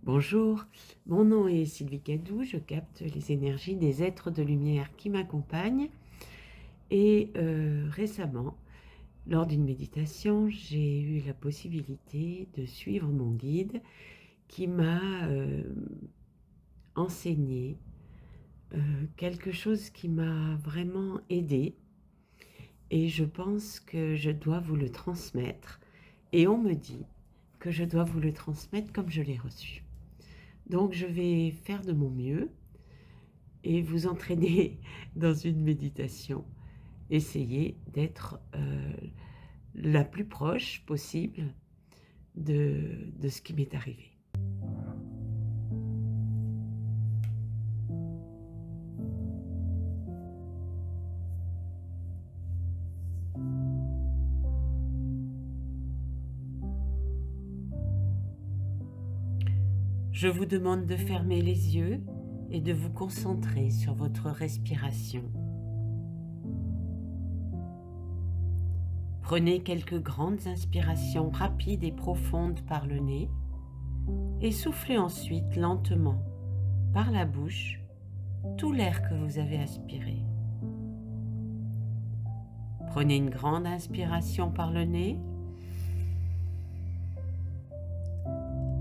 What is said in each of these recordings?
Bonjour, mon nom est Sylvie Cadou, je capte les énergies des êtres de lumière qui m'accompagnent et récemment, lors d'une méditation, j'ai eu la possibilité de suivre mon guide qui m'a enseigné quelque chose qui m'a vraiment aidée et je pense que je dois vous le transmettre et on me dit que je dois vous le transmettre comme je l'ai reçu. Donc je vais faire de mon mieux et vous entraîner dans une méditation. Essayez d'être la plus proche possible de ce qui m'est arrivé. Je vous demande de fermer les yeux et de vous concentrer sur votre respiration. Prenez quelques grandes inspirations rapides et profondes par le nez et soufflez ensuite lentement par la bouche tout l'air que vous avez aspiré. Prenez une grande inspiration par le nez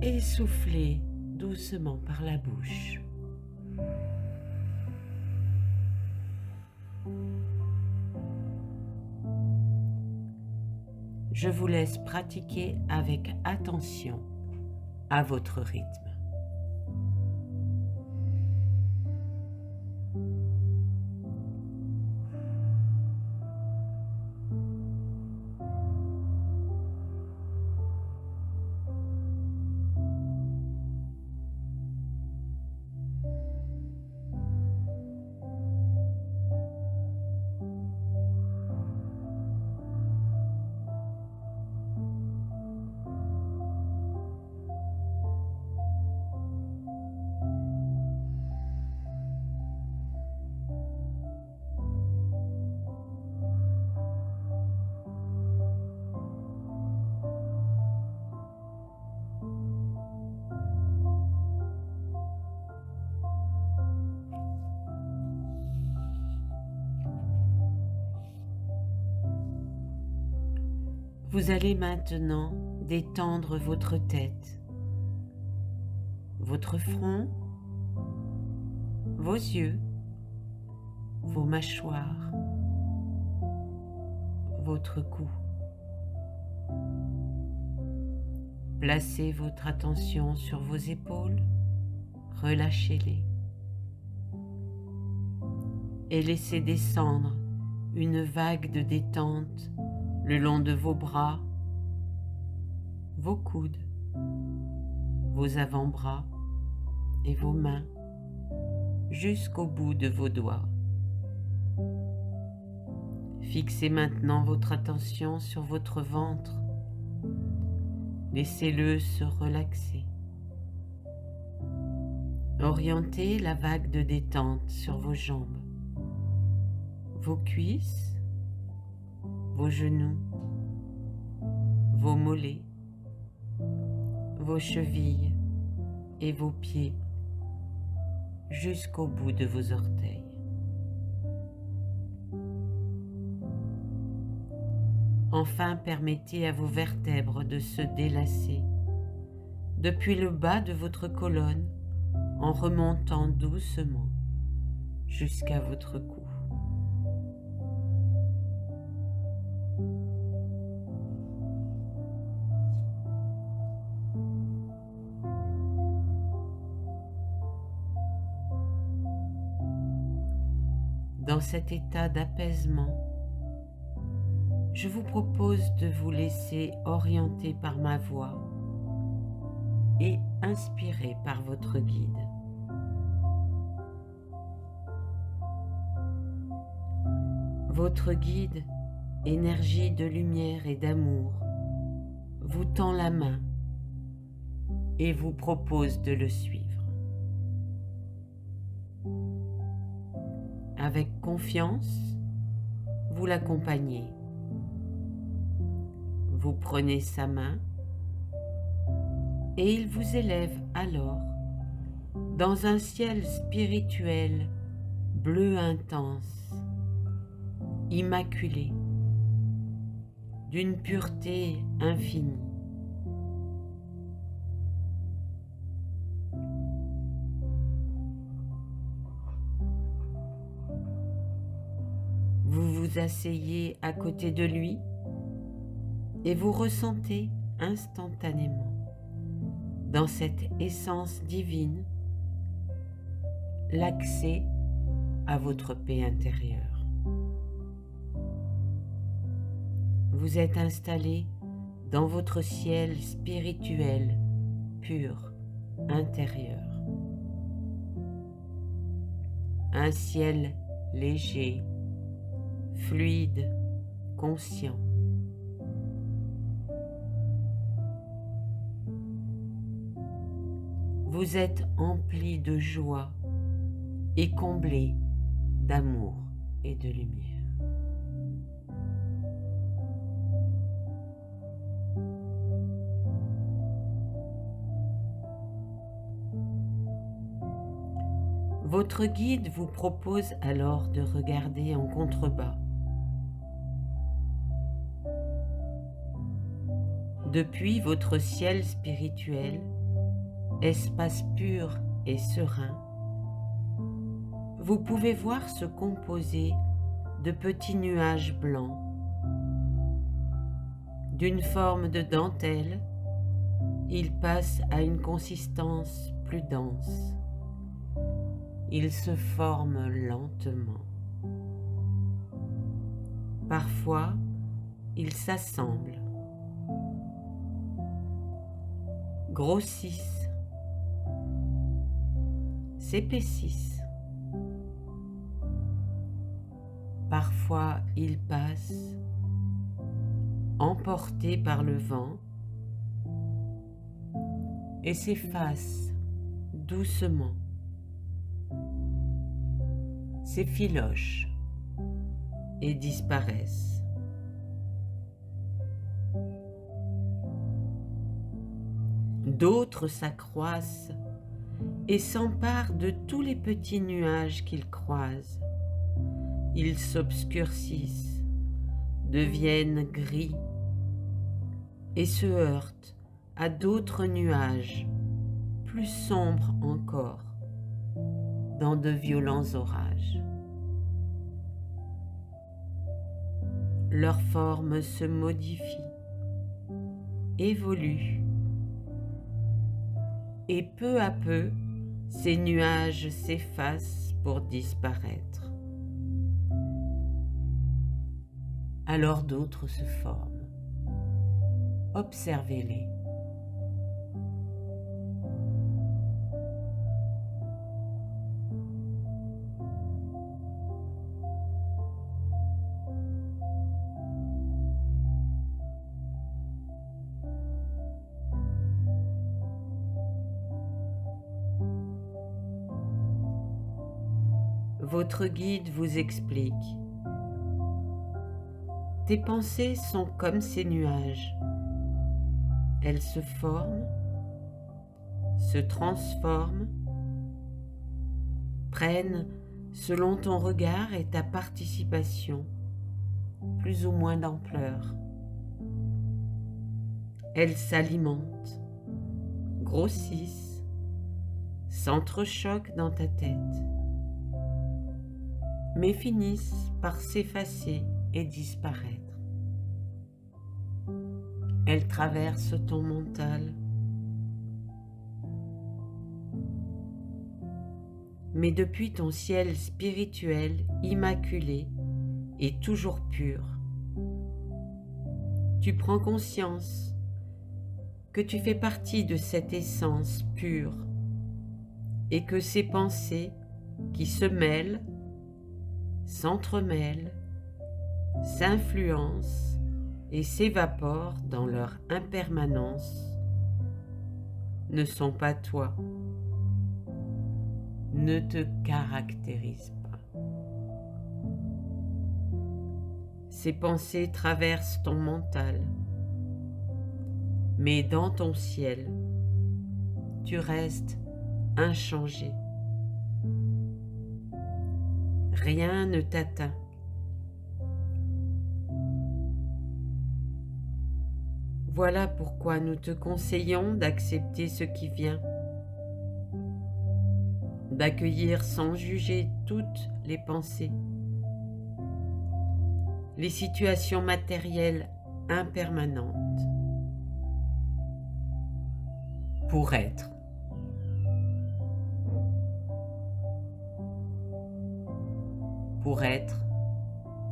et soufflez doucement par la bouche. Je vous laisse pratiquer avec attention à votre rythme. Vous allez maintenant détendre votre tête, votre front, vos yeux, vos mâchoires, votre cou. Placez votre attention sur vos épaules, relâchez-les et laissez descendre une vague de détente le long de vos bras, vos coudes, vos avant-bras et vos mains jusqu'au bout de vos doigts. Fixez maintenant votre attention sur votre ventre. Laissez-le se relaxer. Orientez la vague de détente sur vos jambes, vos cuisses, vos genoux, vos mollets, vos chevilles et vos pieds jusqu'au bout de vos orteils. Enfin, permettez à vos vertèbres de se délasser depuis le bas de votre colonne en remontant doucement jusqu'à votre cou. Dans cet état d'apaisement, je vous propose de vous laisser orienter par ma voix et inspirer par votre guide. Votre guide, énergie de lumière et d'amour, vous tend la main et vous propose de le suivre. Avec confiance, vous l'accompagnez. Vous prenez sa main et il vous élève alors dans un ciel spirituel bleu intense, immaculé, d'une pureté infinie. Vous vous asseyez à côté de lui et vous ressentez instantanément, dans cette essence divine, l'accès à votre paix intérieure. Vous êtes installé dans votre ciel spirituel, pur, intérieur. Un ciel léger, fluide, conscient. Vous êtes empli de joie et comblé d'amour et de lumière. Votre guide vous propose alors de regarder en contrebas. Depuis votre ciel spirituel, espace pur et serein, vous pouvez voir se composer de petits nuages blancs. D'une forme de dentelle, ils passent à une consistance plus dense. Ils se forment lentement. Parfois, ils s'assemblent, grossissent, s'épaississent. Parfois, ils passent, emportés par le vent, et s'effacent doucement, s'effilochent et disparaissent. D'autres s'accroissent et s'emparent de tous les petits nuages qu'ils croisent. Ils s'obscurcissent, deviennent gris et se heurtent à d'autres nuages plus sombres encore, dans de violents orages. Leur forme se modifie, évolue, et peu à peu, ces nuages s'effacent pour disparaître. Alors d'autres se forment. Observez-les. Votre guide vous explique. Tes pensées sont comme ces nuages. Elles se forment, se transforment, prennent, selon ton regard et ta participation, plus ou moins d'ampleur. Elles s'alimentent, grossissent, s'entrechoquent dans ta tête, mais finissent par s'effacer et disparaître. Elles traversent ton mental, mais depuis ton ciel spirituel immaculé et toujours pur, tu prends conscience que tu fais partie de cette essence pure et que ces pensées qui se mêlent, s'entremêlent, s'influencent et s'évaporent dans leur impermanence ne sont pas toi, ne te caractérisent pas. Ces pensées traversent ton mental, mais dans ton ciel, tu restes inchangé. Rien ne t'atteint. Voilà pourquoi nous te conseillons d'accepter ce qui vient, d'accueillir sans juger toutes les pensées, les situations matérielles impermanentes, pour être. Pour être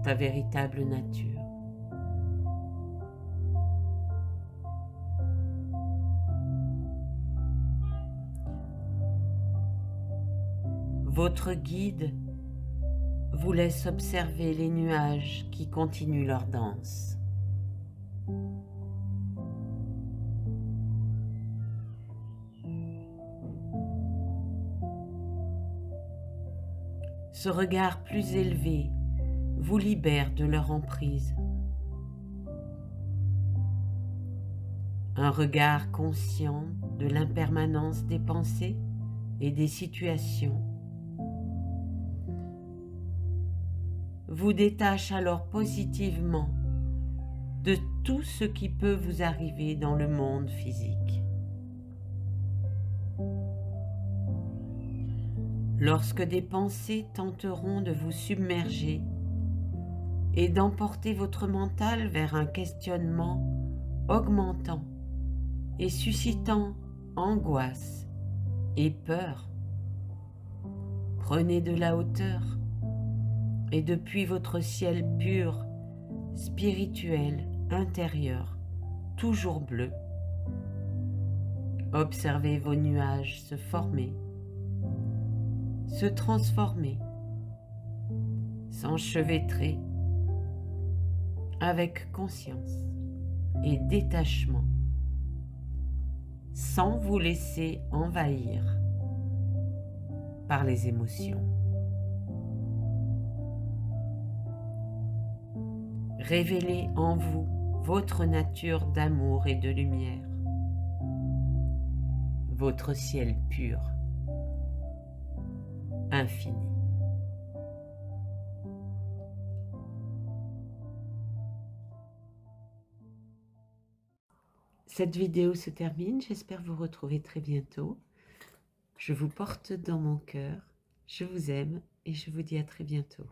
ta véritable nature. Votre guide vous laisse observer les nuages qui continuent leur danse. Ce regard plus élevé vous libère de leur emprise. Un regard conscient de l'impermanence des pensées et des situations vous détache alors positivement de tout ce qui peut vous arriver dans le monde physique. Lorsque des pensées tenteront de vous submerger et d'emporter votre mental vers un questionnement augmentant et suscitant angoisse et peur, prenez de la hauteur et depuis votre ciel pur, spirituel, intérieur, toujours bleu, observez vos nuages se former, se transformer, s'enchevêtrer avec conscience et détachement, sans vous laisser envahir par les émotions. Révélez en vous votre nature d'amour et de lumière, votre ciel pur, infini. Cette vidéo se termine, j'espère vous retrouver très bientôt. Je vous porte dans mon cœur, je vous aime et je vous dis à très bientôt.